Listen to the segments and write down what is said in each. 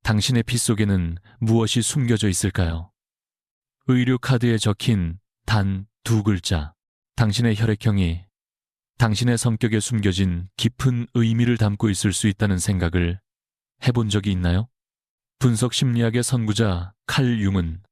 당신의 피 속에는 무엇이 숨겨져 있을까요? 의료 카드에 적힌 단 2글자. 당신의 혈액형이 당신의 성격에 숨겨진 깊은 의미를 담고 있을 수 있다는 생각을 해본 적이 있나요? 분석 심리학의 선구자 칼 융은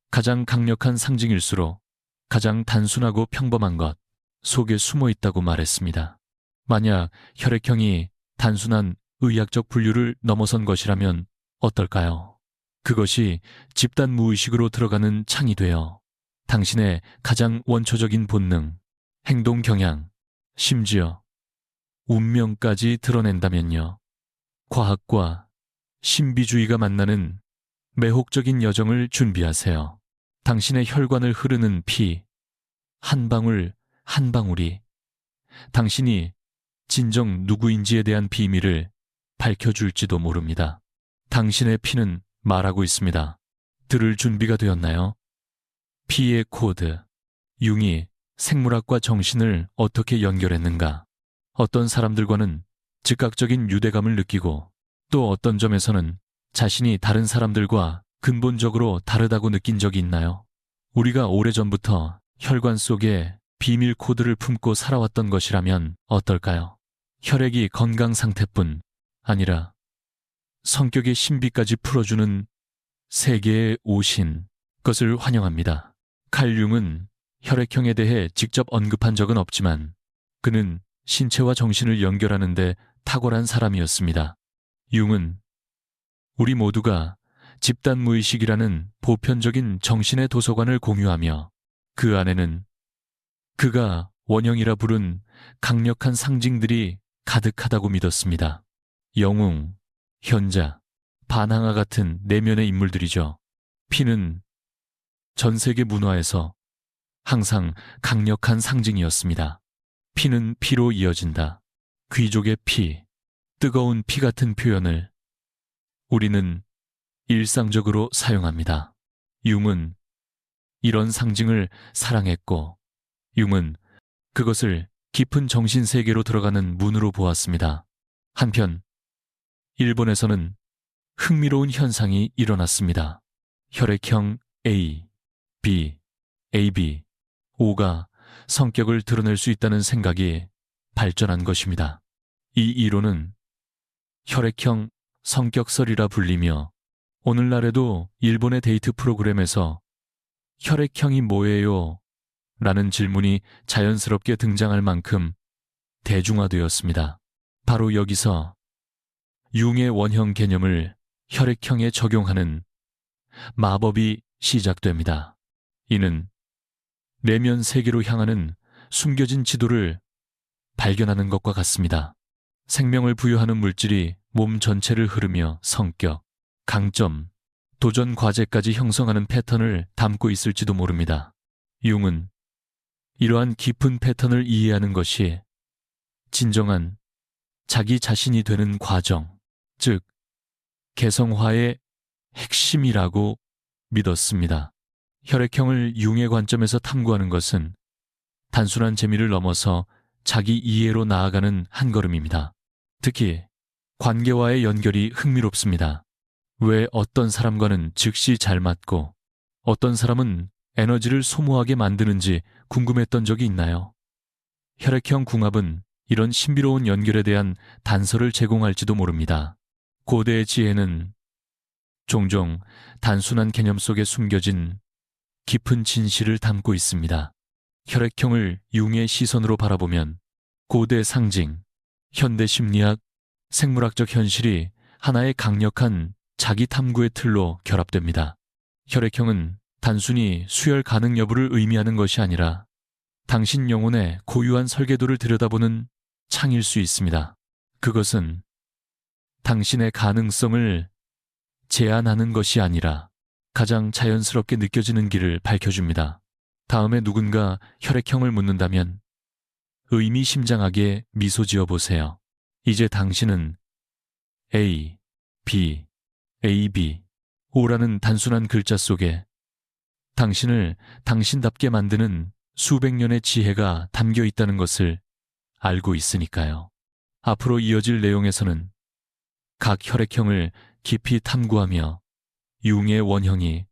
가장 강력한 상징일수록 가장 단순하고 평범한 것 속에 숨어 있다고 말했습니다. 만약 혈액형이 단순한 의학적 분류를 넘어선 것이라면 어떨까요? 그것이 집단 무의식으로 들어가는 창이 되어 당신의 가장 원초적인 본능, 행동 경향, 심지어 운명까지 드러낸다면요. 과학과 신비주의가 만나는 매혹적인 여정을 준비하세요. 당신의 혈관을 흐르는 피, 한 방울 한 방울이 당신이 진정 누구인지에 대한 비밀을 밝혀줄지도 모릅니다. 당신의 피는 말하고 있습니다. 들을 준비가 되었나요? 피의 코드. 융이 생물학과 정신을 어떻게 연결했는가? 어떤 사람들과는 즉각적인 유대감을 느끼고 또 어떤 점에서는 자신이 다른 사람들과 근본적으로 다르다고 느낀 적이 있나요? 우리가 오래전부터 혈관 속에 비밀 코드를 품고 살아왔던 것이라면 어떨까요? 혈액이 건강 상태뿐 아니라 성격의 신비까지 풀어주는 세계에 오신 것을 환영합니다. 칼 융은 혈액형에 대해 직접 언급한 적은 없지만 그는 신체와 정신을 연결하는 데 탁월한 사람이었습니다. 융은 우리 모두가 집단 무의식이라는 보편적인 정신의 도서관을 공유하며 그 안에는 그가 원형이라 부른 강력한 상징들이 가득하다고 믿었습니다. 영웅, 현자, 반항아 같은 내면의 인물들이죠. 피는 전 세계 문화에서 항상 강력한 상징이었습니다. 피는 피로 이어진다. 귀족의 피, 뜨거운 피 같은 표현을 우리는 일상적으로 사용합니다. 융은 이런 상징을 사랑했고 융은 그것을 깊은 정신세계로 들어가는 문으로 보았습니다. 한편 일본에서는 흥미로운 현상이 일어났습니다. 혈액형 A, B, AB, O가 성격을 드러낼 수 있다는 생각이 발전한 것입니다. 이 이론은 혈액형 성격설이라 불리며 오늘날에도 일본의 데이트 프로그램에서 혈액형이 뭐예요? 라는 질문이 자연스럽게 등장할 만큼 대중화되었습니다. 바로 여기서 융의 원형 개념을 혈액형에 적용하는 마법이 시작됩니다. 이는 내면 세계로 향하는 숨겨진 지도를 발견하는 것과 같습니다. 생명을 부여하는 물질이 몸 전체를 흐르며 성격, 강점, 도전 과제까지 형성하는 패턴을 담고 있을지도 모릅니다. 융은 이러한 깊은 패턴을 이해하는 것이 진정한 자기 자신이 되는 과정, 즉 개성화의 핵심이라고 믿었습니다. 혈액형을 융의 관점에서 탐구하는 것은 단순한 재미를 넘어서 자기 이해로 나아가는 한 걸음입니다. 특히 관계와의 연결이 흥미롭습니다. 왜 어떤 사람과는 즉시 잘 맞고 어떤 사람은 에너지를 소모하게 만드는지 궁금했던 적이 있나요? 혈액형 궁합은 이런 신비로운 연결에 대한 단서를 제공할지도 모릅니다. 고대의 지혜는 종종 단순한 개념 속에 숨겨진 깊은 진실을 담고 있습니다. 혈액형을 융의 시선으로 바라보면 고대 상징, 현대 심리학, 생물학적 현실이 하나의 강력한 자기 탐구의 틀로 결합됩니다. 혈액형은 단순히 수혈 가능 여부를 의미하는 것이 아니라 당신 영혼의 고유한 설계도를 들여다보는 창일 수 있습니다. 그것은 당신의 가능성을 제한하는 것이 아니라 가장 자연스럽게 느껴지는 길을 밝혀줍니다. 다음에 누군가 혈액형을 묻는다면 의미심장하게 미소 지어보세요. 이제 당신은 A, B, AB, O라는 단순한 글자 속에 당신을 당신답게 만드는 수백 년의 지혜가 담겨 있다는 것을 알고 있으니까요. 앞으로 이어질 내용에서는 각 혈액형을 깊이 탐구하며 융의 원형이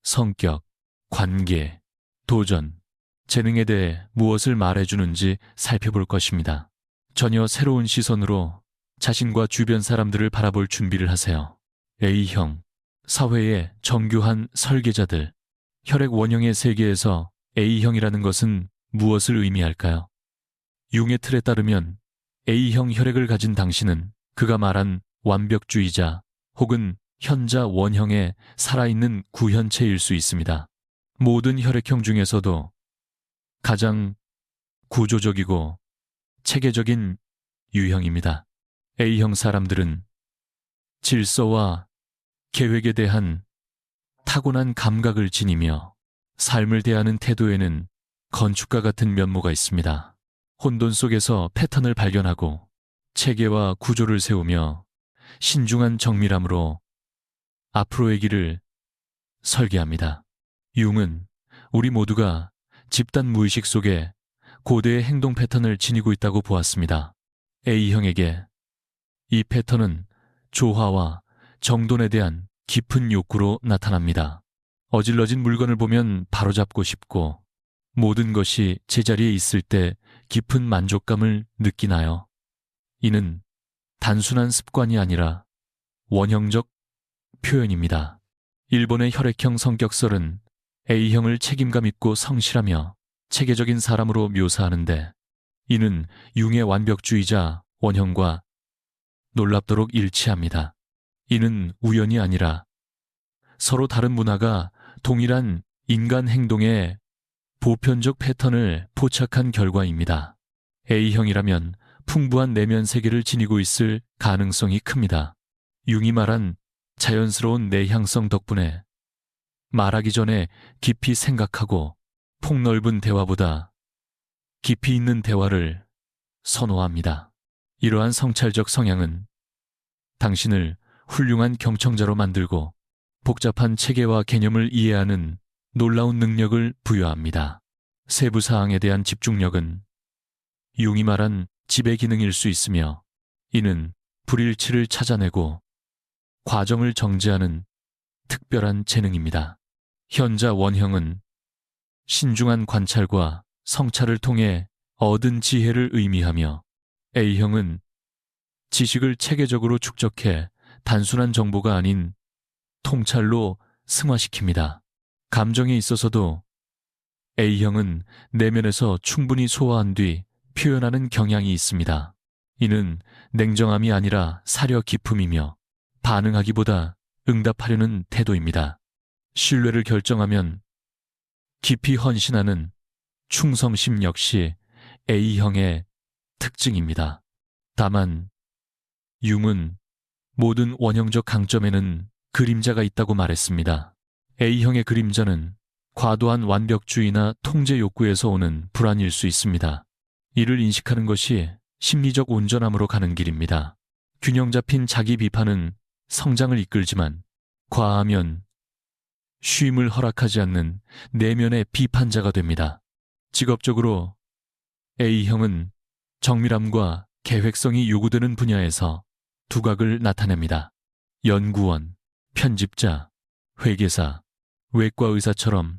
성격, 관계, 도전, 재능에 대해 무엇을 말해주는지 살펴볼 것입니다. 전혀 새로운 시선으로 자신과 주변 사람들을 바라볼 준비를 하세요. A형, 사회의 정교한 설계자들. 혈액 원형의 세계에서 A형이라는 것은 무엇을 의미할까요? 융의 틀에 따르면 A형 혈액을 가진 당신은 그가 말한 완벽주의자 혹은 현자 원형의 살아있는 구현체일 수 있습니다. 모든 혈액형 중에서도 가장 구조적이고 체계적인 유형입니다. A형 사람들은 질서와 계획에 대한 타고난 감각을 지니며 삶을 대하는 태도에는 건축가 같은 면모가 있습니다. 혼돈 속에서 패턴을 발견하고 체계와 구조를 세우며 신중한 정밀함으로 앞으로의 길을 설계합니다. 융은 우리 모두가 집단 무의식 속에 고대의 행동 패턴을 지니고 있다고 보았습니다. A형에게 이 패턴은 조화와 정돈에 대한 깊은 욕구로 나타납니다. 어질러진 물건을 보면 바로잡고 싶고 모든 것이 제자리에 있을 때 깊은 만족감을 느끼나요? 이는 단순한 습관이 아니라 원형적 표현입니다. 일본의 혈액형 성격설은 A형을 책임감 있고 성실하며 체계적인 사람으로 묘사하는데 이는 융의 완벽주의자 원형과 놀랍도록 일치합니다. 이는 우연이 아니라 서로 다른 문화가 동일한 인간 행동의 보편적 패턴을 포착한 결과입니다. A형이라면 풍부한 내면 세계를 지니고 있을 가능성이 큽니다. 융이 말한 자연스러운 내향성 덕분에 말하기 전에 깊이 생각하고 폭넓은 대화보다 깊이 있는 대화를 선호합니다. 이러한 성찰적 성향은 당신을 훌륭한 경청자로 만들고 복잡한 체계와 개념을 이해하는 놀라운 능력을 부여합니다. 세부 사항에 대한 집중력은 융이 말한 지배 기능일 수 있으며 이는 불일치를 찾아내고 과정을 정제하는 특별한 재능입니다. 현자 원형은 신중한 관찰과 성찰을 통해 얻은 지혜를 의미하며 A형은 지식을 체계적으로 축적해 단순한 정보가 아닌 통찰로 승화시킵니다. 감정에 있어서도 A형은 내면에서 충분히 소화한 뒤 표현하는 경향이 있습니다. 이는 냉정함이 아니라 사려 깊음이며 반응하기보다 응답하려는 태도입니다. 신뢰를 결정하면 깊이 헌신하는 충성심 역시 A형의 특징입니다. 다만 융은 모든 원형적 강점에는 그림자가 있다고 말했습니다. A형의 그림자는 과도한 완벽주의나 통제 욕구에서 오는 불안일 수 있습니다. 이를 인식하는 것이 심리적 온전함으로 가는 길입니다. 균형 잡힌 자기 비판은 성장을 이끌지만 과하면 쉼을 허락하지 않는 내면의 비판자가 됩니다. 직업적으로 A형은 정밀함과 계획성이 요구되는 분야에서 두각을 나타냅니다. 연구원, 편집자, 회계사, 외과 의사처럼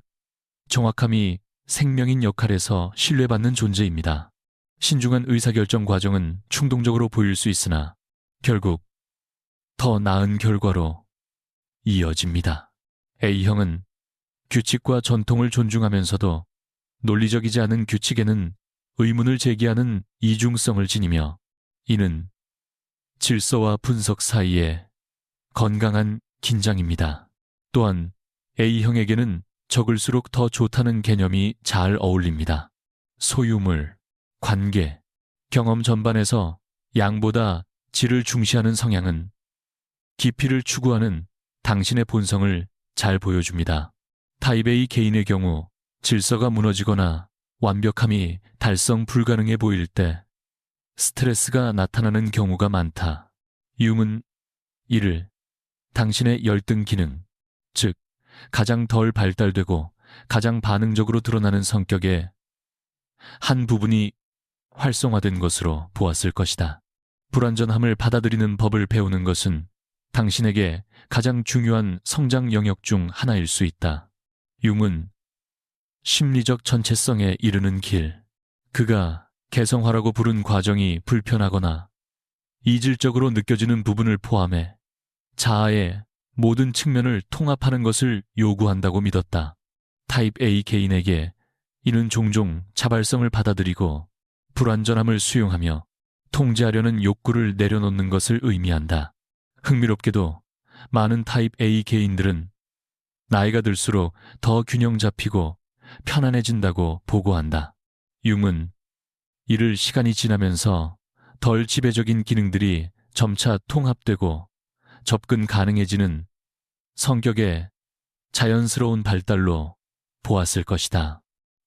정확함이 생명인 역할에서 신뢰받는 존재입니다. 신중한 의사결정 과정은 충동적으로 보일 수 있으나 결국 더 나은 결과로 이어집니다. A형은 규칙과 전통을 존중하면서도 논리적이지 않은 규칙에는 의문을 제기하는 이중성을 지니며 이는 질서와 분석 사이에 건강한 긴장입니다. 또한 A형에게는 적을수록 더 좋다는 개념이 잘 어울립니다. 소유물, 관계, 경험 전반에서 양보다 질을 중시하는 성향은 깊이를 추구하는 당신의 본성을 잘 보여줍니다. 타입 A 개인의 경우 질서가 무너지거나 완벽함이 달성 불가능해 보일 때 스트레스가 나타나는 경우가 많다. 융은 이를 당신의 열등 기능, 즉 가장 덜 발달되고 가장 반응적으로 드러나는 성격의 한 부분이 활성화된 것으로 보았을 것이다. 불완전함을 받아들이는 법을 배우는 것은 당신에게 가장 중요한 성장 영역 중 하나일 수 있다. 융은 심리적 전체성에 이르는 길. 그가 개성화라고 부른 과정이 불편하거나 이질적으로 느껴지는 부분을 포함해 자아의 모든 측면을 통합하는 것을 요구한다고 믿었다. 타입 A 개인에게 이는 종종 자발성을 받아들이고 불완전함을 수용하며 통제하려는 욕구를 내려놓는 것을 의미한다. 흥미롭게도 많은 타입 A 개인들은 나이가 들수록 더 균형 잡히고 편안해진다고 보고한다. 융은 이를 시간이 지나면서 덜 지배적인 기능들이 점차 통합되고 접근 가능해지는 성격의 자연스러운 발달로 보았을 것이다.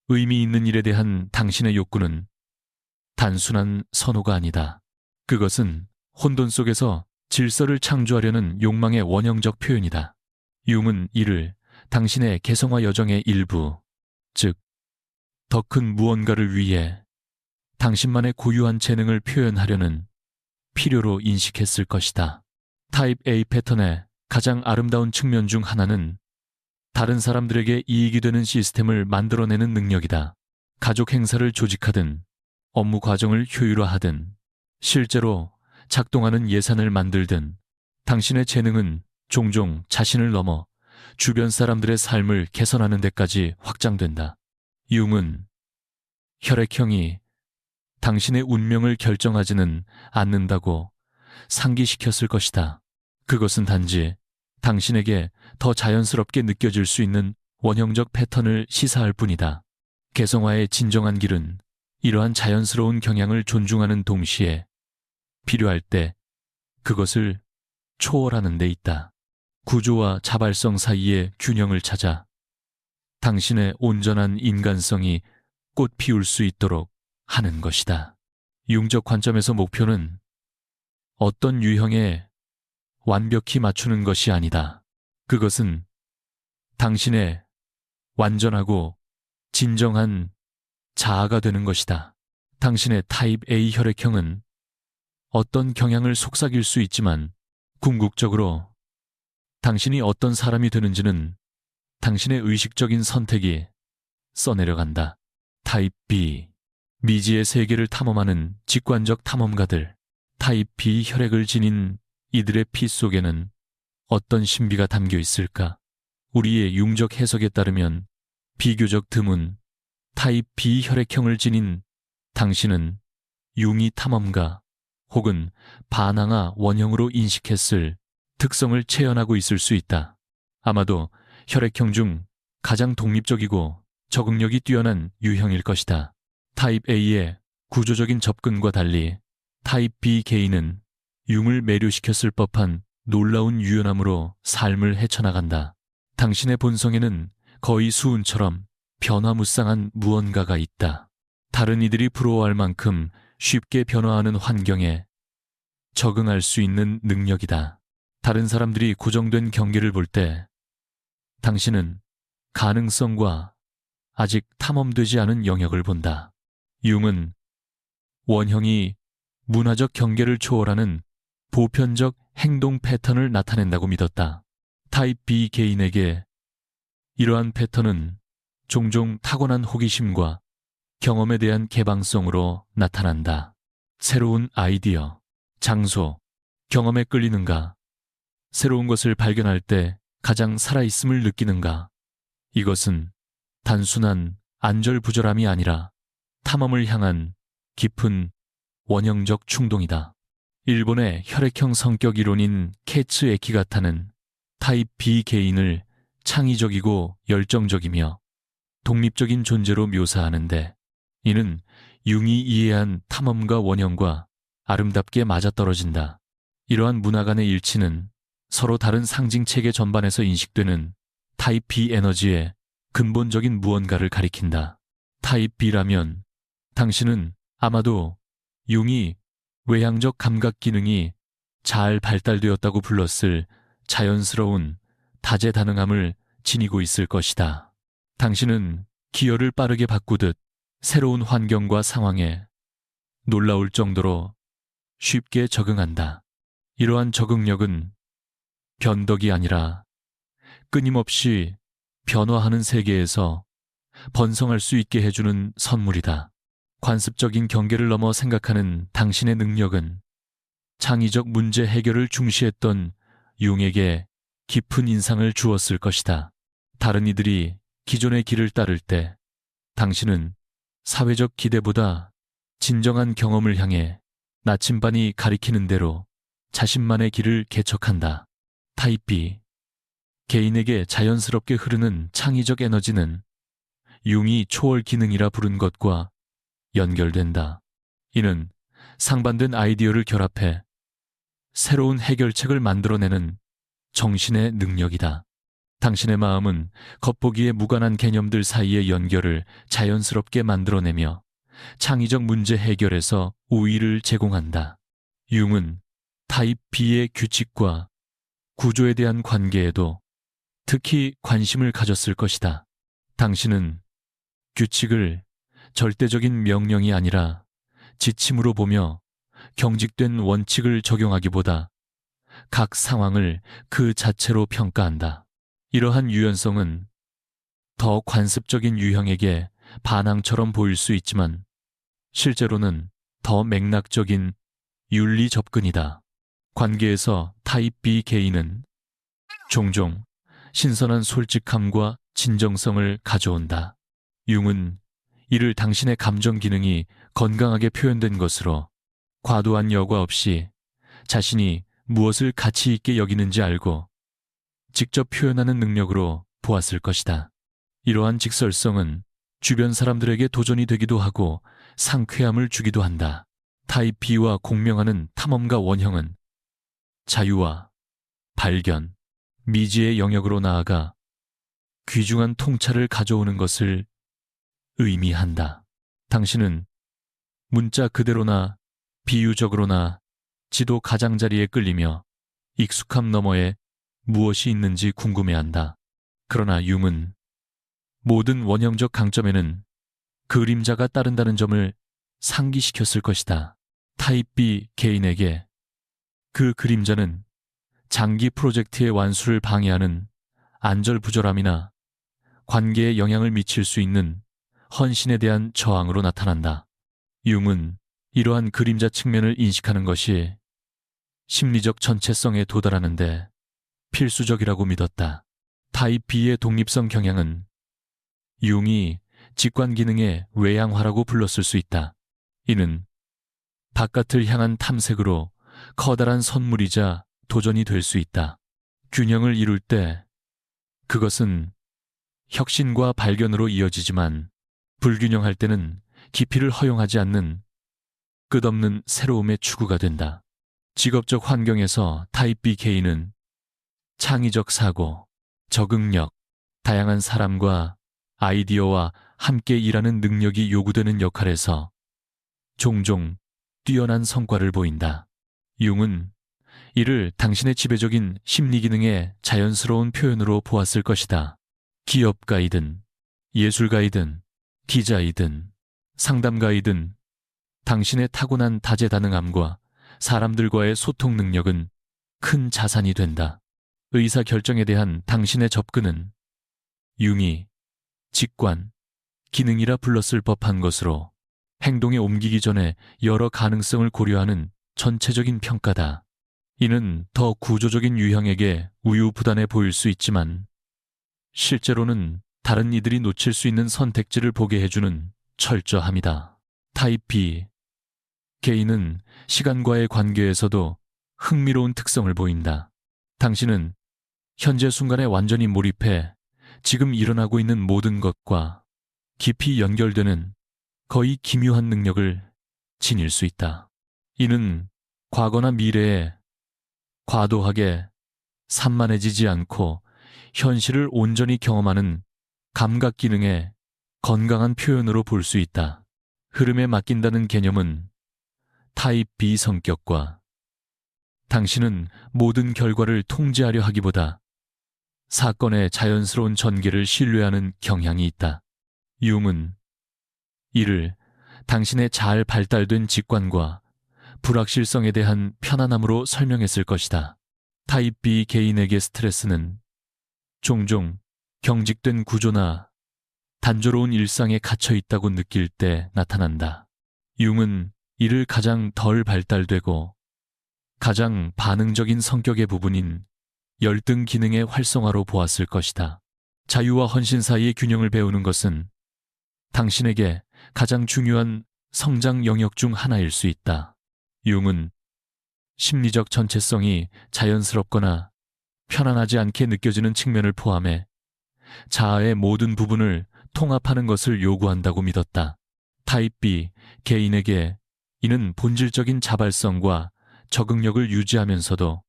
의미 있는 일에 대한 당신의 욕구는 단순한 선호가 아니다. 그것은 혼돈 속에서 질서를 창조하려는 욕망의 원형적 표현이다. 융은 이를 당신의 개성화 여정의 일부, 즉, 더 큰 무언가를 위해 당신만의 고유한 재능을 표현하려는 필요로 인식했을 것이다. 타입 A 패턴의 가장 아름다운 측면 중 하나는 다른 사람들에게 이익이 되는 시스템을 만들어내는 능력이다. 가족 행사를 조직하든 업무 과정을 효율화하든 실제로 작동하는 예산을 만들든 당신의 재능은 종종 자신을 넘어 주변 사람들의 삶을 개선하는 데까지 확장된다. 융은 혈액형이 당신의 운명을 결정하지는 않는다고 상기시켰을 것이다. 그것은 단지 당신에게 더 자연스럽게 느껴질 수 있는 원형적 패턴을 시사할 뿐이다. 개성화의 진정한 길은 이러한 자연스러운 경향을 존중하는 동시에 필요할 때 그것을 초월하는 데 있다. 구조와 자발성 사이의 균형을 찾아 당신의 온전한 인간성이 꽃 피울 수 있도록 하는 것이다. 융적 관점에서 목표는 어떤 유형에 완벽히 맞추는 것이 아니다. 그것은 당신의 완전하고 진정한 자아가 되는 것이다. 당신의 타입 A 혈액형은 어떤 경향을 속삭일 수 있지만 궁극적으로 당신이 어떤 사람이 되는지는 당신의 의식적인 선택이 써내려간다. 타입 B, 미지의 세계를 탐험하는 직관적 탐험가들. 타입 B 혈액을 지닌 이들의 피 속에는 어떤 신비가 담겨 있을까? 우리의 융적 해석에 따르면 비교적 드문 타입 B 혈액형을 지닌 당신은 융이 탐험가 혹은 반항아 원형으로 인식했을 특성을 체현하고 있을 수 있다. 아마도 혈액형 중 가장 독립적이고 적응력이 뛰어난 유형일 것이다. 타입 A의 구조적인 접근과 달리 타입 B 개인은 융을 매료시켰을 법한 놀라운 유연함으로 삶을 헤쳐나간다. 당신의 본성에는 거의 수은처럼 변화무쌍한 무언가가 있다. 다른 이들이 부러워할 만큼 쉽게 변화하는 환경에 적응할 수 있는 능력이다. 다른 사람들이 고정된 경계를 볼 때 당신은 가능성과 아직 탐험되지 않은 영역을 본다. 융은 원형이 문화적 경계를 초월하는 보편적 행동 패턴을 나타낸다고 믿었다. 타입 B 개인에게 이러한 패턴은 종종 타고난 호기심과 경험에 대한 개방성으로 나타난다. 새로운 아이디어, 장소, 경험에 끌리는가? 새로운 것을 발견할 때 가장 살아있음을 느끼는가? 이것은 단순한 안절부절함이 아니라 탐험을 향한 깊은 원형적 충동이다. 일본의 혈액형 성격 이론인 케츠 에키가타는 타입 B 개인을 창의적이고 열정적이며 독립적인 존재로 묘사하는데 이는 융이 이해한 탐험과 원형과 아름답게 맞아떨어진다. 이러한 문화 간의 일치는 서로 다른 상징 체계 전반에서 인식되는 타입 B 에너지의 근본적인 무언가를 가리킨다. 타입 B라면 당신은 아마도 융이 외향적 감각 기능이 잘 발달되었다고 불렀을 자연스러운 다재다능함을 지니고 있을 것이다. 당신은 기여를 빠르게 바꾸듯 새로운 환경과 상황에 놀라울 정도로 쉽게 적응한다. 이러한 적응력은 변덕이 아니라 끊임없이 변화하는 세계에서 번성할 수 있게 해주는 선물이다. 관습적인 경계를 넘어 생각하는 당신의 능력은 창의적 문제 해결을 중시했던 융에게 깊은 인상을 주었을 것이다. 다른 이들이 기존의 길을 따를 때 당신은 사회적 기대보다 진정한 경험을 향해 나침반이 가리키는 대로 자신만의 길을 개척한다. 타입 B. 개인에게 자연스럽게 흐르는 창의적 에너지는 융이 초월 기능이라 부른 것과 연결된다. 이는 상반된 아이디어를 결합해 새로운 해결책을 만들어내는 정신의 능력이다. 당신의 마음은 겉보기에 무관한 개념들 사이의 연결을 자연스럽게 만들어내며 창의적 문제 해결에서 우위를 제공한다. 융은 타입 B의 규칙과 구조에 대한 관계에도 특히 관심을 가졌을 것이다. 당신은 규칙을 절대적인 명령이 아니라 지침으로 보며 경직된 원칙을 적용하기보다 각 상황을 그 자체로 평가한다. 이러한 유연성은 더 관습적인 유형에게 반항처럼 보일 수 있지만 실제로는 더 맥락적인 윤리 접근이다. 관계에서 타입 B 개인은 종종 신선한 솔직함과 진정성을 가져온다. 융은 이를 당신의 감정 기능이 건강하게 표현된 것으로 과도한 여과 없이 자신이 무엇을 가치 있게 여기는지 알고 직접 표현하는 능력으로 보았을 것이다. 이러한 직설성은 주변 사람들에게 도전이 되기도 하고 상쾌함을 주기도 한다. 타입 B와 공명하는 탐험가 원형은 자유와 발견, 미지의 영역으로 나아가 귀중한 통찰을 가져오는 것을 의미한다. 당신은 문자 그대로나 비유적으로나 지도 가장자리에 끌리며 익숙함 너머에 무엇이 있는지 궁금해한다. 그러나 융은 모든 원형적 강점에는 그림자가 따른다는 점을 상기시켰을 것이다. 타입 B 개인에게 그 그림자는 장기 프로젝트의 완수를 방해하는 안절부절함이나 관계에 영향을 미칠 수 있는 헌신에 대한 저항으로 나타난다. 융은 이러한 그림자 측면을 인식하는 것이 심리적 전체성에 도달하는데 필수적이라고 믿었다. 타입 B의 독립성 경향은 융이 직관 기능의 외양화라고 불렀을 수 있다. 이는 바깥을 향한 탐색으로 커다란 선물이자 도전이 될 수 있다. 균형을 이룰 때 그것은 혁신과 발견으로 이어지지만 불균형할 때는 깊이를 허용하지 않는 끝없는 새로움의 추구가 된다. 직업적 환경에서 타입 B 개인은 창의적 사고, 적응력, 다양한 사람과 아이디어와 함께 일하는 능력이 요구되는 역할에서 종종 뛰어난 성과를 보인다. 융은 이를 당신의 지배적인 심리 기능의 자연스러운 표현으로 보았을 것이다. 기업가이든 예술가이든 기자이든 상담가이든 당신의 타고난 다재다능함과 사람들과의 소통 능력은 큰 자산이 된다. 의사결정에 대한 당신의 접근은 융이 직관, 기능이라 불렀을 법한 것으로 행동에 옮기기 전에 여러 가능성을 고려하는 전체적인 평가다. 이는 더 구조적인 유형에게 우유부단해 보일 수 있지만 실제로는 다른 이들이 놓칠 수 있는 선택지를 보게 해주는 철저함이다. 타입 B 개인은 시간과의 관계에서도 흥미로운 특성을 보인다. 당신은 현재 순간에 완전히 몰입해 지금 일어나고 있는 모든 것과 깊이 연결되는 거의 기묘한 능력을 지닐 수 있다. 이는 과거나 미래에 과도하게 산만해지지 않고 현실을 온전히 경험하는 감각 기능의 건강한 표현으로 볼 수 있다. 흐름에 맡긴다는 개념은 타입 B 성격과 당신은 모든 결과를 통제하려 하기보다 사건의 자연스러운 전개를 신뢰하는 경향이 있다. 융은 이를 당신의 잘 발달된 직관과 불확실성에 대한 편안함으로 설명했을 것이다. 타입 B 개인에게 스트레스는 종종 경직된 구조나 단조로운 일상에 갇혀 있다고 느낄 때 나타난다. 융은 이를 가장 덜 발달되고 가장 반응적인 성격의 부분인 열등 기능의 활성화로 보았을 것이다. 자유와 헌신 사이의 균형을 배우는 것은 당신에게 가장 중요한 성장 영역 중 하나일 수 있다. 융은 심리적 전체성이 자연스럽거나 편안하지 않게 느껴지는 측면을 포함해 자아의 모든 부분을 통합하는 것을 요구한다고 믿었다. 타입 B 개인에게 이는 본질적인 자발성과 적응력을 유지하면서도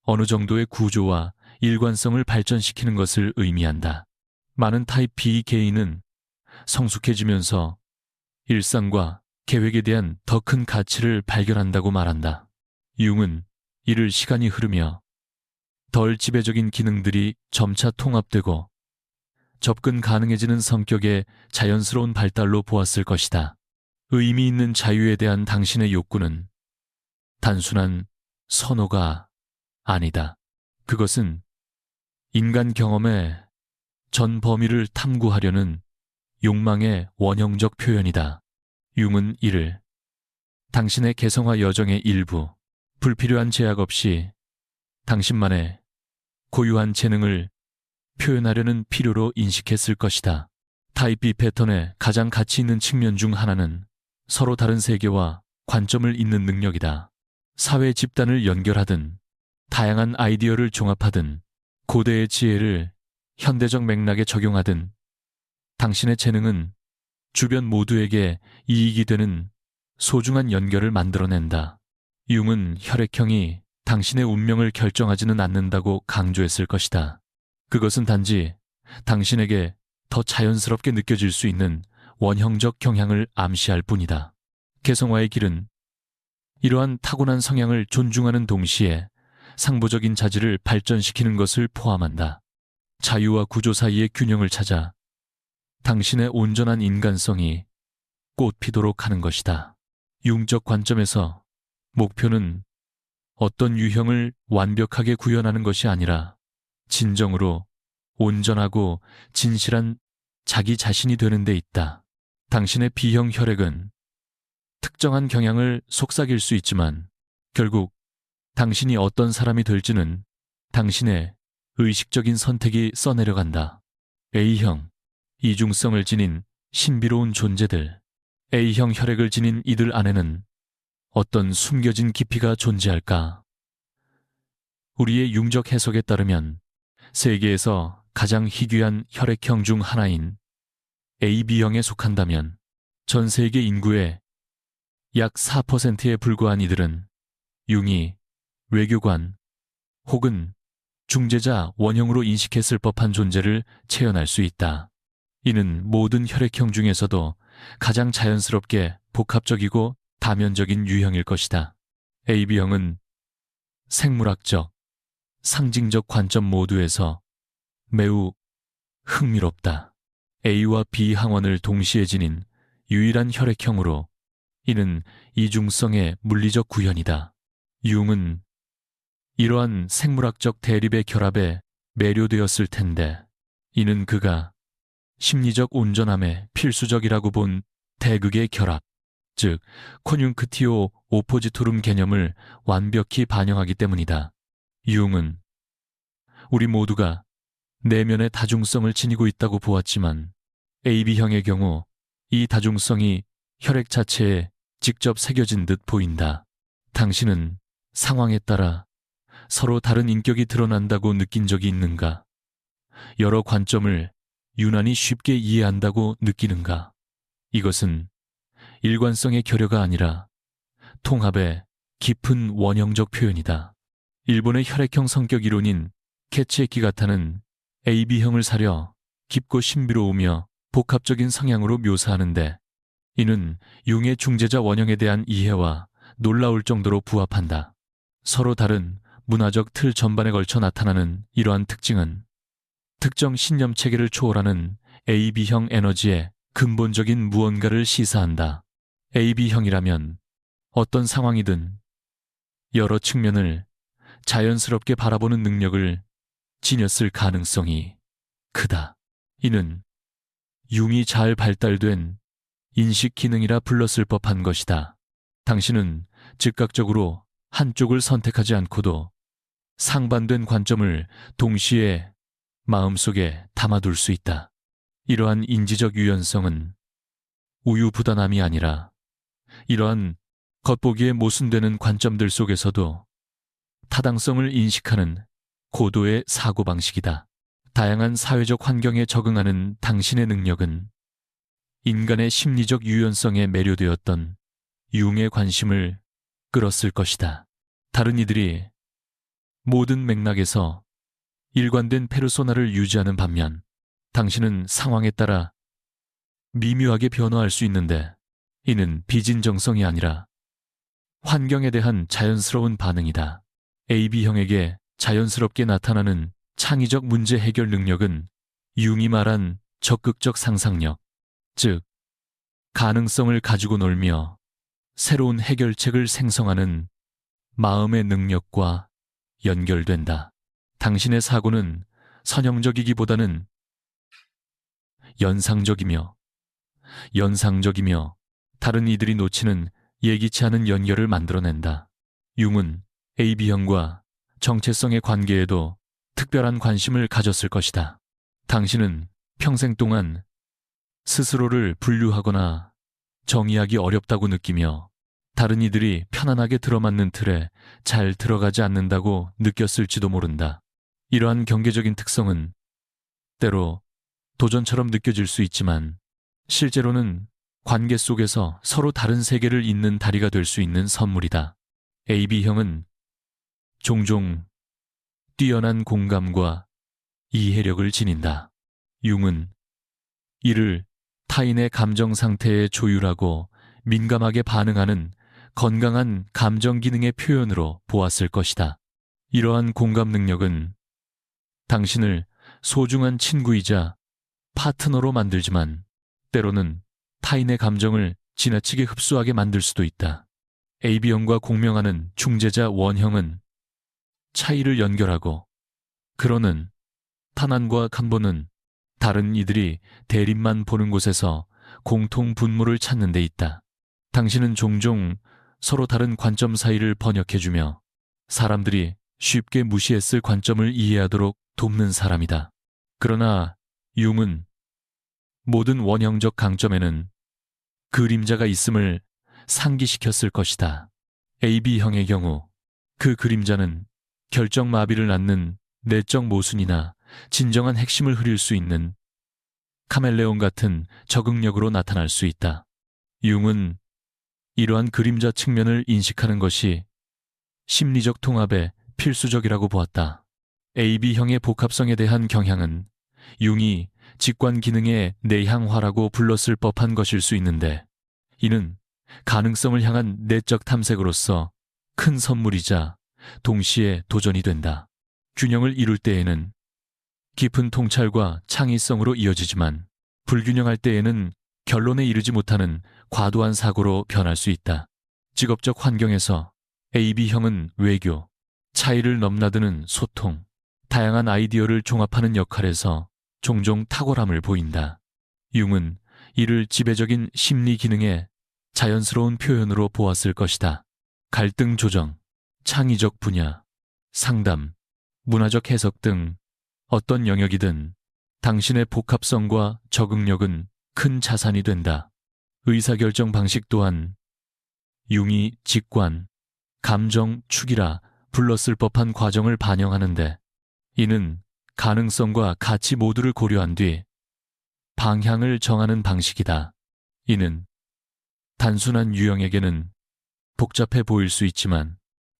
어느 정도의 구조와 일관성을 발전시키는 것을 의미한다. 많은 타입 B 개인은 성숙해지면서 일상과 계획에 대한 더 큰 가치를 발견한다고 말한다. 융은 이를 시간이 흐르며 덜 지배적인 기능들이 점차 통합되고 접근 가능해지는 성격의 자연스러운 발달로 보았을 것이다. 의미 있는 자유에 대한 당신의 욕구는 단순한 선호가 아니다. 그것은 인간 경험의 전 범위를 탐구하려는 욕망의 원형적 표현이다. 융은 이를 당신의 개성화 여정의 일부, 불필요한 제약 없이 당신만의 고유한 재능을 표현하려는 필요로 인식했을 것이다. 타입 B 패턴의 가장 가치 있는 측면 중 하나는 서로 다른 세계와 관점을 잇는 능력이다. 사회 집단을 연결하든 다양한 아이디어를 종합하든 고대의 지혜를 현대적 맥락에 적용하든 당신의 재능은 주변 모두에게 이익이 되는 소중한 연결을 만들어낸다. 융은 혈액형이 당신의 운명을 결정하지는 않는다고 강조했을 것이다. 그것은 단지 당신에게 더 자연스럽게 느껴질 수 있는 원형적 경향을 암시할 뿐이다. 개성화의 길은 이러한 타고난 성향을 존중하는 동시에 상부적인 자질을 발전시키는 것을 포함한다. 자유와 구조 사이의 균형을 찾아 당신의 온전한 인간성이 꽃피도록 하는 것이다. 융적 관점에서 목표는 어떤 유형을 완벽하게 구현하는 것이 아니라 진정으로 온전하고 진실한 자기 자신이 되는 데 있다. 당신의 B형 혈액은 특정한 경향을 속삭일 수 있지만 결국 당신이 어떤 사람이 될지는 당신의 의식적인 선택이 써내려간다. A형, 이중성을 지닌 신비로운 존재들. A형 혈액을 지닌 이들 안에는 어떤 숨겨진 깊이가 존재할까? 우리의 융적 해석에 따르면 세계에서 가장 희귀한 혈액형 중 하나인 AB형에 속한다면 전 세계 인구의 약 4%에 불과한 이들은 융이 외교관 혹은 중재자 원형으로 인식했을 법한 존재를 체현할 수 있다. 이는 모든 혈액형 중에서도 가장 자연스럽게 복합적이고 다면적인 유형일 것이다. AB형은 생물학적, 상징적 관점 모두에서 매우 흥미롭다. A와 B 항원을 동시에 지닌 유일한 혈액형으로 이는 이중성의 물리적 구현이다. 융은 이러한 생물학적 대립의 결합에 매료되었을 텐데 이는 그가 심리적 온전함에 필수적이라고 본 대극의 결합, 즉 코뇽크티오 오포지토룸 개념을 완벽히 반영하기 때문이다. 융은 우리 모두가 내면의 다중성을 지니고 있다고 보았지만 AB형의 경우 이 다중성이 혈액 자체에 직접 새겨진 듯 보인다. 당신은 상황에 따라 서로 다른 인격이 드러난다고 느낀 적이 있는가? 여러 관점을 유난히 쉽게 이해한다고 느끼는가? 이것은 일관성의 결여가 아니라 통합의 깊은 원형적 표현이다. 일본의 혈액형 성격 이론인 케치에키가타는 AB형을 사려 깊고 신비로우며 복합적인 성향으로 묘사하는데 이는 융의 중재자 원형에 대한 이해와 놀라울 정도로 부합한다. 서로 다른 문화적 틀 전반에 걸쳐 나타나는 이러한 특징은 특정 신념 체계를 초월하는 AB형 에너지의 근본적인 무언가를 시사한다. AB형이라면 어떤 상황이든 여러 측면을 자연스럽게 바라보는 능력을 지녔을 가능성이 크다. 이는 융이 잘 발달된 인식 기능이라 불렀을 법한 것이다. 당신은 즉각적으로 한쪽을 선택하지 않고도 상반된 관점을 동시에 마음속에 담아둘 수 있다. 이러한 인지적 유연성은 우유부단함이 아니라 이러한 겉보기에 모순되는 관점들 속에서도 타당성을 인식하는 고도의 사고방식이다. 다양한 사회적 환경에 적응하는 당신의 능력은 인간의 심리적 유연성에 매료되었던 융의 관심을 끌었을 것이다. 다른 이들이 모든 맥락에서 일관된 페르소나를 유지하는 반면 당신은 상황에 따라 미묘하게 변화할 수 있는데 이는 비진정성이 아니라 환경에 대한 자연스러운 반응이다. AB형에게 자연스럽게 나타나는 창의적 문제 해결 능력은 융이 말한 적극적 상상력, 즉 가능성을 가지고 놀며 새로운 해결책을 생성하는 마음의 능력과 연결된다. 당신의 사고는 선형적이기보다는 연상적이며 다른 이들이 놓치는 예기치 않은 연결을 만들어낸다. 융은 AB형과 정체성의 관계에도 특별한 관심을 가졌을 것이다. 당신은 평생 동안 스스로를 분류하거나 정의하기 어렵다고 느끼며 다른 이들이 편안하게 들어맞는 틀에 잘 들어가지 않는다고 느꼈을지도 모른다. 이러한 경계적인 특성은 때로 도전처럼 느껴질 수 있지만 실제로는 관계 속에서 서로 다른 세계를 잇는 다리가 될 수 있는 선물이다. AB형은 종종 뛰어난 공감과 이해력을 지닌다. 융은 이를 타인의 감정 상태에 조율하고 민감하게 반응하는 건강한 감정 기능의 표현으로 보았을 것이다. 이러한 공감 능력은 당신을 소중한 친구이자 파트너로 만들지만 때로는 타인의 감정을 지나치게 흡수하게 만들 수도 있다. AB형과 공명하는 중재자 원형은 차이를 연결하고 그러는 탄환과 간보는 다른 이들이 대립만 보는 곳에서 공통 분모를 찾는 데 있다. 당신은 종종 서로 다른 관점 사이를 번역해주며 사람들이 쉽게 무시했을 관점을 이해하도록 돕는 사람이다. 그러나 융은 모든 원형적 강점에는 그림자가 있음을 상기시켰을 것이다. AB형의 경우 그 그림자는 결정마비를 낳는 내적 모순이나 진정한 핵심을 흐릴 수 있는 카멜레온 같은 적응력으로 나타날 수 있다. 융은 이러한 그림자 측면을 인식하는 것이 심리적 통합에 필수적이라고 보았다. AB형의 복합성에 대한 경향은 융이 직관 기능의 내향화라고 불렀을 법한 것일 수 있는데 이는 가능성을 향한 내적 탐색으로서 큰 선물이자 동시에 도전이 된다. 균형을 이룰 때에는 깊은 통찰과 창의성으로 이어지지만 불균형할 때에는 결론에 이르지 못하는 과도한 사고로 변할 수 있다. 직업적 환경에서 AB형은 외교, 차이를 넘나드는 소통, 다양한 아이디어를 종합하는 역할에서 종종 탁월함을 보인다. 융은 이를 지배적인 심리 기능의 자연스러운 표현으로 보았을 것이다. 갈등 조정, 창의적 분야, 상담, 문화적 해석 등 어떤 영역이든 당신의 복합성과 적응력은 큰 자산이 된다. 의사결정 방식 또한 융이 직관, 감정 축이라 불렀을 법한 과정을 반영하는데 이는 가능성과 가치 모두를 고려한 뒤 방향을 정하는 방식이다. 이는 단순한 유형에게는 복잡해 보일 수 있지만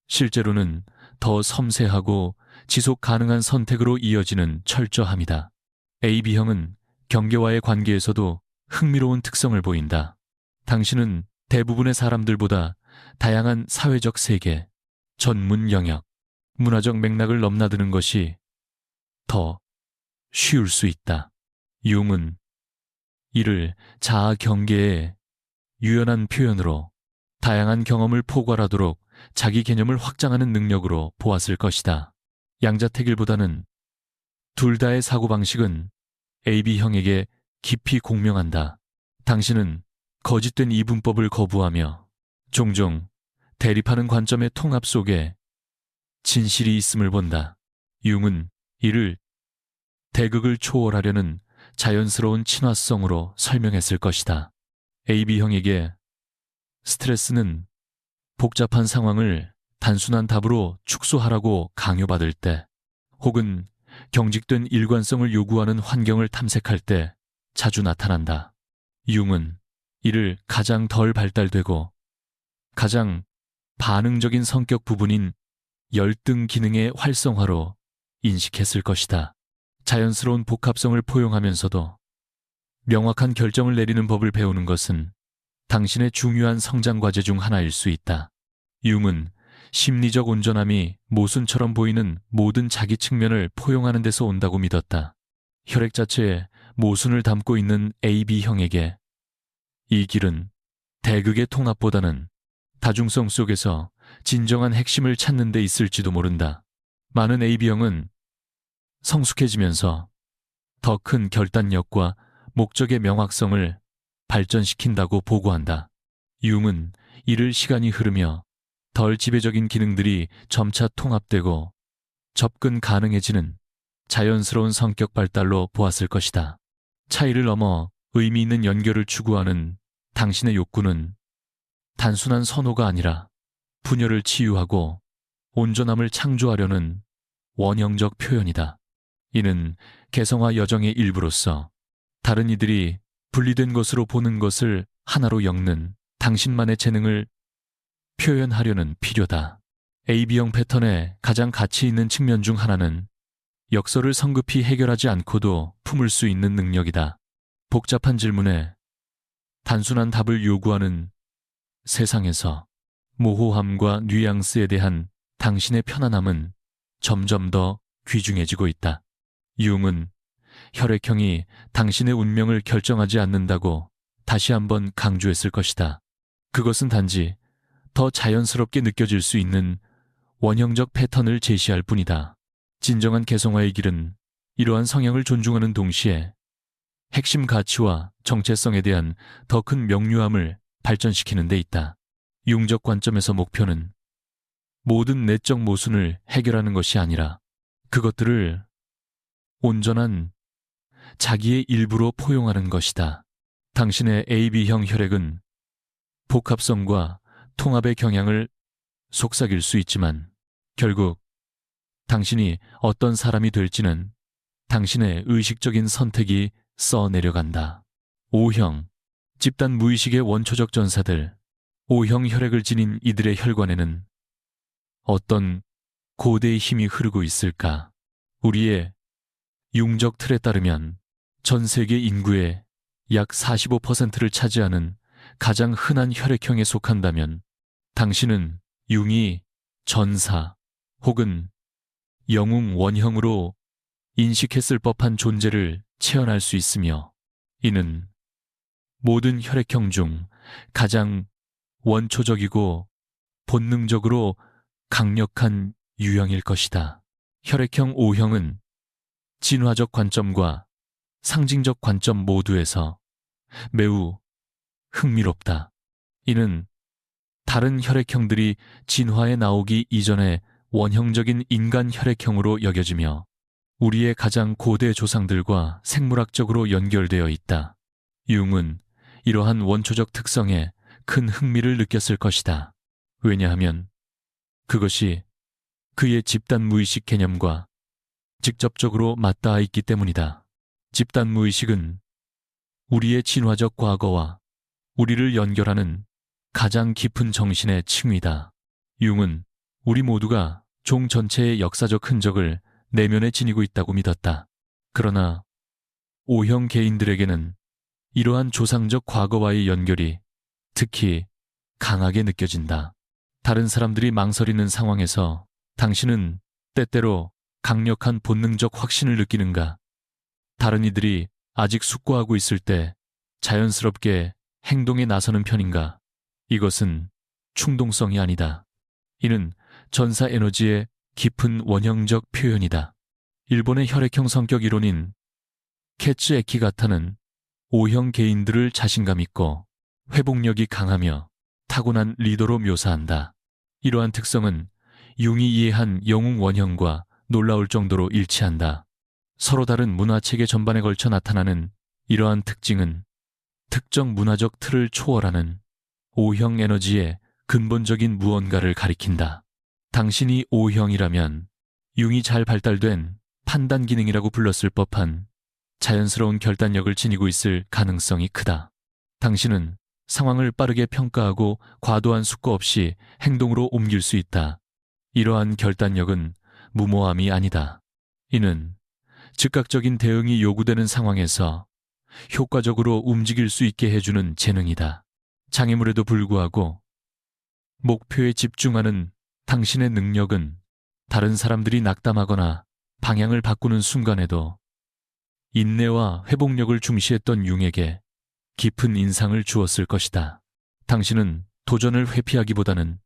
실제로는 더 섬세하고 지속 가능한 선택으로 이어지는 철저함이다. AB형은 경계와의 관계에서도 흥미로운 특성을 보인다. 당신은 대부분의 사람들보다 다양한 사회적 세계, 전문 영역, 문화적 맥락을 넘나드는 것이 더 쉬울 수 있다. 융은 이를 자아 경계의 유연한 표현으로 다양한 경험을 포괄하도록 자기 개념을 확장하는 능력으로 보았을 것이다. 양자택일보다는 둘 다의 사고방식은 AB형에게 깊이 공명한다. 당신은 거짓된 이분법을 거부하며 종종 대립하는 관점의 통합 속에 진실이 있음을 본다. 융은 이를 대극을 초월하려는 자연스러운 친화성으로 설명했을 것이다. AB형에게 스트레스는 복잡한 상황을 단순한 답으로 축소하라고 강요받을 때, 혹은 경직된 일관성을 요구하는 환경을 탐색할 때 자주 나타난다. 융은 이를 가장 덜 발달되고 가장 반응적인 성격 부분인 열등 기능의 활성화로 인식했을 것이다. 자연스러운 복합성을 포용하면서도 명확한 결정을 내리는 법을 배우는 것은 당신의 중요한 성장 과제 중 하나일 수 있다. 융은 심리적 온전함이 모순처럼 보이는 모든 자기 측면을 포용하는 데서 온다고 믿었다. 혈액 자체에 모순을 담고 있는 AB형에게 이 길은 대극의 통합보다는 다중성 속에서 진정한 핵심을 찾는 데 있을지도 모른다. 많은 AB형은 성숙해지면서 더 큰 결단력과 목적의 명확성을 발전시킨다고 보고한다. 융은 이를 시간이 흐르며 덜 지배적인 기능들이 점차 통합되고 접근 가능해지는 자연스러운 성격 발달로 보았을 것이다. 차이를 넘어 의미 있는 연결을 추구하는 당신의 욕구는 단순한 선호가 아니라 분열을 치유하고 온전함을 창조하려는 원형적 표현이다. 이는 개성화 여정의 일부로서 다른 이들이 분리된 것으로 보는 것을 하나로 엮는 당신만의 재능을 표현하려는 필요다. AB형 패턴의 가장 가치 있는 측면 중 하나는 역설을 성급히 해결하지 않고도 품을 수 있는 능력이다. 복잡한 질문에 단순한 답을 요구하는 세상에서 모호함과 뉘앙스에 대한 당신의 편안함은 점점 더 귀중해지고 있다. 융은 혈액형이 당신의 운명을 결정하지 않는다고 다시 한번 강조했을 것이다. 그것은 단지 더 자연스럽게 느껴질 수 있는 원형적 패턴을 제시할 뿐이다. 진정한 개성화의 길은 이러한 성향을 존중하는 동시에 핵심 가치와 정체성에 대한 더 큰 명료함을 발전시키는 데 있다. 융적 관점에서 목표는 모든 내적 모순을 해결하는 것이 아니라 그것들을 온전한 자기의 일부로 포용하는 것이다. 당신의 AB형 혈액은 복합성과 통합의 경향을 속삭일 수 있지만 결국 당신이 어떤 사람이 될지는 당신의 의식적인 선택이 써내려간다. O형, 집단 무의식의 원초적 전사들. O형 혈액을 지닌 이들의 혈관에는 어떤 고대의 힘이 흐르고 있을까? 우리의 융적 틀에 따르면 전 세계 인구의 약 45%를 차지하는 가장 흔한 혈액형에 속한다면 당신은 융이 전사 혹은 영웅 원형으로 인식했을 법한 존재를 체현할 수 있으며 이는 모든 혈액형 중 가장 원초적이고 본능적으로 강력한 유형일 것이다. 혈액형 O형은 진화적 관점과 상징적 관점 모두에서 매우 흥미롭다. 이는 다른 혈액형들이 진화에 나오기 이전에 원형적인 인간 혈액형으로 여겨지며 우리의 가장 고대 조상들과 생물학적으로 연결되어 있다. 융은 이러한 원초적 특성에 큰 흥미를 느꼈을 것이다. 왜냐하면 그것이 그의 집단 무의식 개념과 직접적으로 맞닿아 있기 때문이다. 집단 무의식은 우리의 진화적 과거와 우리를 연결하는 가장 깊은 정신의 층위다. 융은 우리 모두가 종 전체의 역사적 흔적을 내면에 지니고 있다고 믿었다. 그러나 O형 개인들에게는 이러한 조상적 과거와의 연결이 특히 강하게 느껴진다. 다른 사람들이 망설이는 상황에서 당신은 때때로 강력한 본능적 확신을 느끼는가? 다른 이들이 아직 숙고하고 있을 때 자연스럽게 행동에 나서는 편인가? 이것은 충동성이 아니다. 이는 전사 에너지의 깊은 원형적 표현이다. 일본의 혈액형 성격 이론인 캐츠 에키가타는 O형 개인들을 자신감 있고 회복력이 강하며 타고난 리더로 묘사한다. 이러한 특성은 융이 이해한 영웅 원형과 놀라울 정도로 일치한다. 서로 다른 문화체계 전반에 걸쳐 나타나는 이러한 특징은 특정 문화적 틀을 초월하는 O형 에너지의 근본적인 무언가를 가리킨다. 당신이 O형이라면 융이 잘 발달된 판단 기능이라고 불렀을 법한 자연스러운 결단력을 지니고 있을 가능성이 크다. 당신은 상황을 빠르게 평가하고 과도한 숙고 없이 행동으로 옮길 수 있다. 이러한 결단력은 무모함이 아니다. 이는 즉각적인 대응이 요구되는 상황에서 효과적으로 움직일 수 있게 해주는 재능이다. 장애물에도 불구하고 목표에 집중하는 당신의 능력은 다른 사람들이 낙담하거나 방향을 바꾸는 순간에도 인내와 회복력을 중시했던 융에게 깊은 인상을 주었을 것이다. 당신은 도전을 회피하기보다는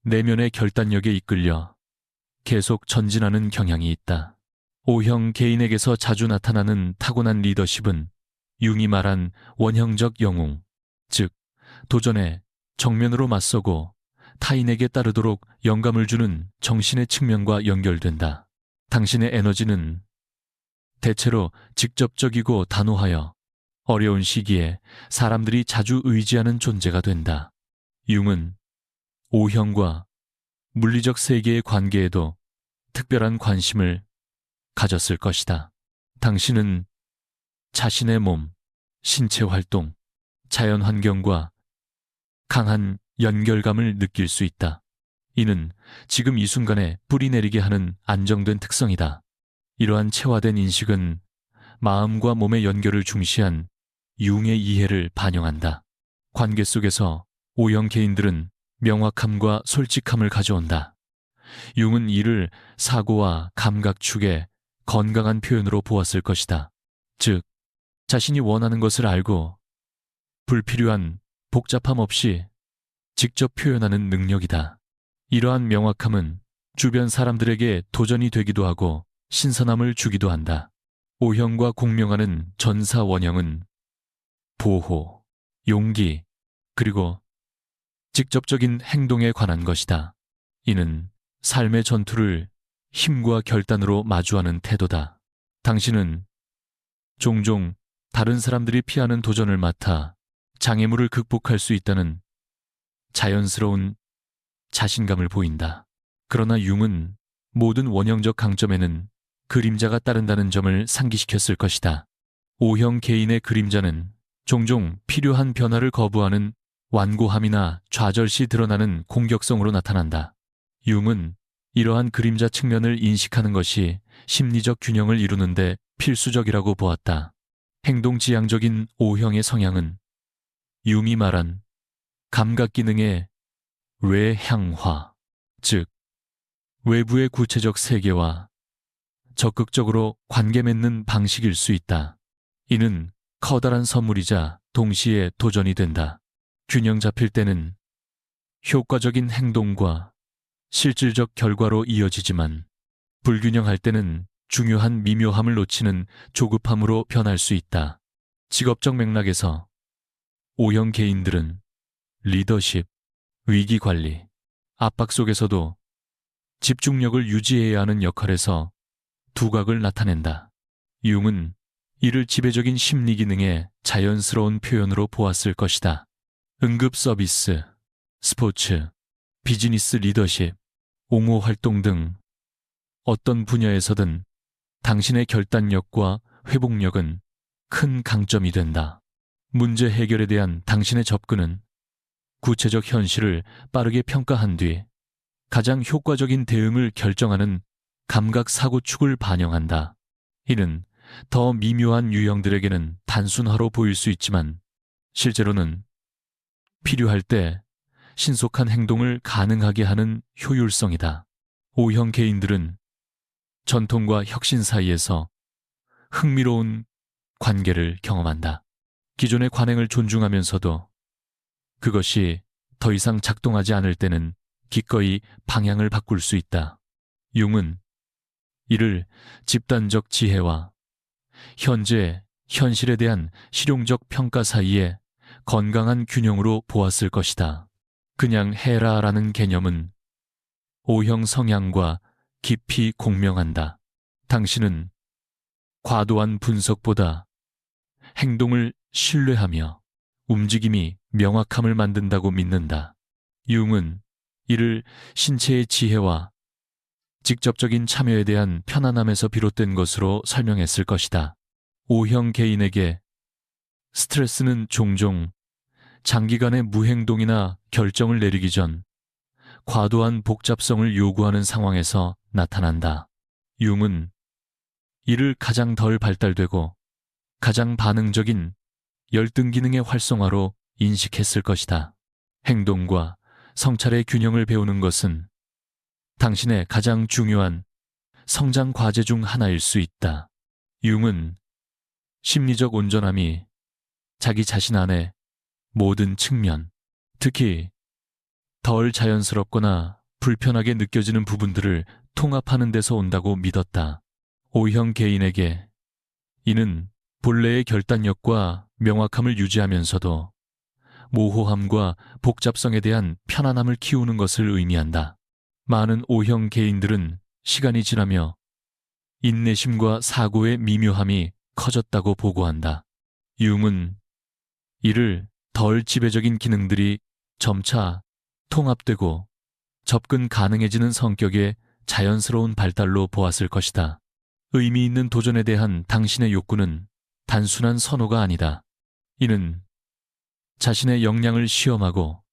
내면의 결단력에 이끌려 계속 전진하는 경향이 있다. O형 개인에게서 자주 나타나는 타고난 리더십은 융이 말한 원형적 영웅, 즉 도전에 정면으로 맞서고 타인에게 따르도록 영감을 주는 정신의 측면과 연결된다. 당신의 에너지는 대체로 직접적이고 단호하여 어려운 시기에 사람들이 자주 의지하는 존재가 된다. 융은 O형과 물리적 세계의 관계에도 특별한 관심을 가졌을 것이다. 당신은 자신의 몸, 신체 활동, 자연 환경과 강한 연결감을 느낄 수 있다. 이는 지금 이 순간에 뿌리 내리게 하는 안정된 특성이다. 이러한 체화된 인식은 마음과 몸의 연결을 중시한 융의 이해를 반영한다. 관계 속에서 O형 개인들은 명확함과 솔직함을 가져온다. 융은 이를 사고와 감각 축의 건강한 표현으로 보았을 것이다. 즉, 자신이 원하는 것을 알고 불필요한 복잡함 없이 직접 표현하는 능력이다. 이러한 명확함은 주변 사람들에게 도전이 되기도 하고 신선함을 주기도 한다. O형과 공명하는 전사 원형은 보호, 용기, 그리고 직접적인 행동에 관한 것이다. 이는 삶의 전투를 힘과 결단으로 마주하는 태도다. 당신은 종종 다른 사람들이 피하는 도전을 맡아 장애물을 극복할 수 있다는 자연스러운 자신감을 보인다. 그러나 융은 모든 원형적 강점에는 그림자가 따른다는 점을 상기시켰을 것이다. O형 개인의 그림자는 종종 필요한 변화를 거부하는 완고함이나 좌절시 드러나는 공격성으로 나타난다. 융은 이러한 그림자 측면을 인식하는 것이 심리적 균형을 이루는데 필수적이라고 보았다. 행동지향적인 O형의 성향은 융이 말한 감각 기능의 외향화, 즉 외부의 구체적 세계와 적극적으로 관계 맺는 방식일 수 있다. 이는 커다란 선물이자 동시에 도전이 된다. 균형 잡힐 때는 효과적인 행동과 실질적 결과로 이어지지만 불균형할 때는 중요한 미묘함을 놓치는 조급함으로 변할 수 있다. 직업적 맥락에서 O형 개인들은 리더십, 위기관리, 압박 속에서도 집중력을 유지해야 하는 역할에서 두각을 나타낸다. 융은 이를 지배적인 심리 기능의 자연스러운 표현으로 보았을 것이다. 응급 서비스, 스포츠, 비즈니스 리더십, 옹호 활동 등 어떤 분야에서든 당신의 결단력과 회복력은 큰 강점이 된다. 문제 해결에 대한 당신의 접근은 구체적 현실을 빠르게 평가한 뒤 가장 효과적인 대응을 결정하는 감각 사고축을 반영한다. 이는 더 미묘한 유형들에게는 단순화로 보일 수 있지만 실제로는 필요할 때 신속한 행동을 가능하게 하는 효율성이다. O형 개인들은 전통과 혁신 사이에서 흥미로운 관계를 경험한다. 기존의 관행을 존중하면서도 그것이 더 이상 작동하지 않을 때는 기꺼이 방향을 바꿀 수 있다. 융은 이를 집단적 지혜와 현재 현실에 대한 실용적 평가 사이에 건강한 균형으로 보았을 것이다. 그냥 해라라는 개념은 O형 성향과 깊이 공명한다. 당신은 과도한 분석보다 행동을 신뢰하며 움직임이 명확함을 만든다고 믿는다. 융은 이를 신체의 지혜와 직접적인 참여에 대한 편안함에서 비롯된 것으로 설명했을 것이다. O형 개인에게 스트레스는 종종 장기간의 무행동이나 결정을 내리기 전 과도한 복잡성을 요구하는 상황에서 나타난다. 융은 이를 가장 덜 발달되고 가장 반응적인 열등 기능의 활성화로 인식했을 것이다. 행동과 성찰의 균형을 배우는 것은 당신의 가장 중요한 성장 과제 중 하나일 수 있다. 융은 심리적 온전함이 자기 자신 안에 모든 측면, 특히 덜 자연스럽거나 불편하게 느껴지는 부분들을 통합하는 데서 온다고 믿었다. O형 개인에게 이는 본래의 결단력과 명확함을 유지하면서도 모호함과 복잡성에 대한 편안함을 키우는 것을 의미한다. 많은 O형 개인들은 시간이 지나며 인내심과 사고의 미묘함이 커졌다고 보고한다. 융은 이를 덜 지배적인 기능들이 점차 통합되고 접근 가능해지는 성격의 자연스러운 발달로 보았을 것이다. 의미 있는 도전에 대한 당신의 욕구는 단순한 선호가 아니다. 이는 자신의 역량을 시험하고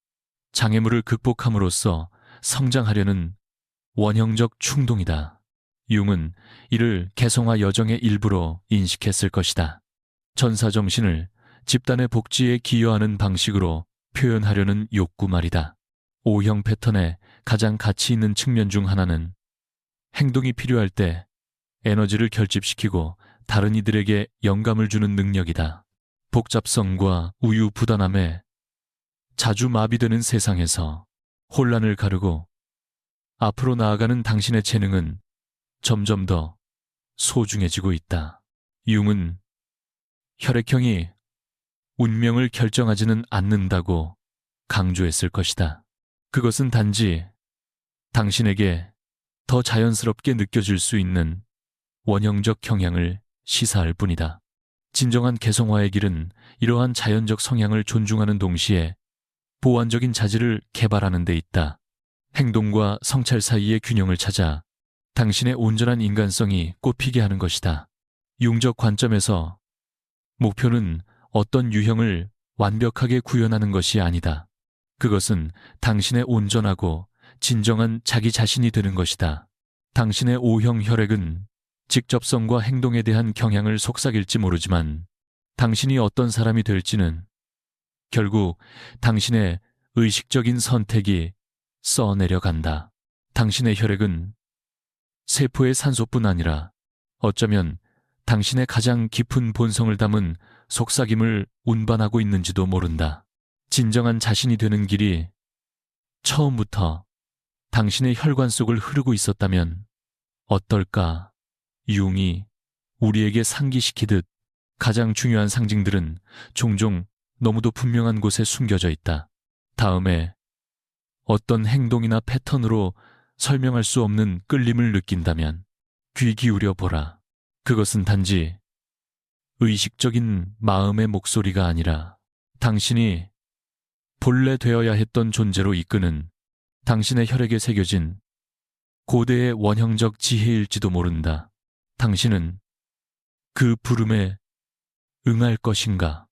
장애물을 극복함으로써 성장하려는 원형적 충동이다. 융은 이를 개성화 여정의 일부로 인식했을 것이다. 전사 정신을 집단의 복지에 기여하는 방식으로 표현하려는 욕구 말이다. O형 패턴의 가장 가치 있는 측면 중 하나는 행동이 필요할 때 에너지를 결집시키고 다른 이들에게 영감을 주는 능력이다. 복잡성과 우유부단함에 자주 마비되는 세상에서 혼란을 가르고 앞으로 나아가는 당신의 재능은 점점 더 소중해지고 있다. 융은 혈액형이 운명을 결정하지는 않는다고 강조했을 것이다. 그것은 단지 당신에게 더 자연스럽게 느껴질 수 있는 원형적 경향을 시사할 뿐이다. 진정한 개성화의 길은 이러한 자연적 성향을 존중하는 동시에 보완적인 자질을 개발하는 데 있다. 행동과 성찰 사이의 균형을 찾아 당신의 온전한 인간성이 꽃피게 하는 것이다. 융적 관점에서 목표는 어떤 유형을 완벽하게 구현하는 것이 아니다. 그것은 당신의 온전하고 진정한 자기 자신이 되는 것이다. 당신의 O형 혈액은 직접성과 행동에 대한 경향을 속삭일지 모르지만 당신이 어떤 사람이 될지는 결국 당신의 의식적인 선택이 써내려간다. 당신의 혈액은 세포의 산소뿐 아니라 어쩌면 당신의 가장 깊은 본성을 담은 속삭임을 운반하고 있는지도 모른다. 진정한 자신이 되는 길이 처음부터 당신의 혈관 속을 흐르고 있었다면 어떨까? 융이 우리에게 상기시키듯 가장 중요한 상징들은 종종 너무도 분명한 곳에 숨겨져 있다. 다음에 어떤 행동이나 패턴으로 설명할 수 없는 끌림을 느낀다면 귀 기울여 보라. 그것은 단지 의식적인 마음의 목소리가 아니라 당신이 본래 되어야 했던 존재로 이끄는 당신의 혈액에 새겨진 고대의 원형적 지혜일지도 모른다. 당신은 그 부름에 응할 것인가?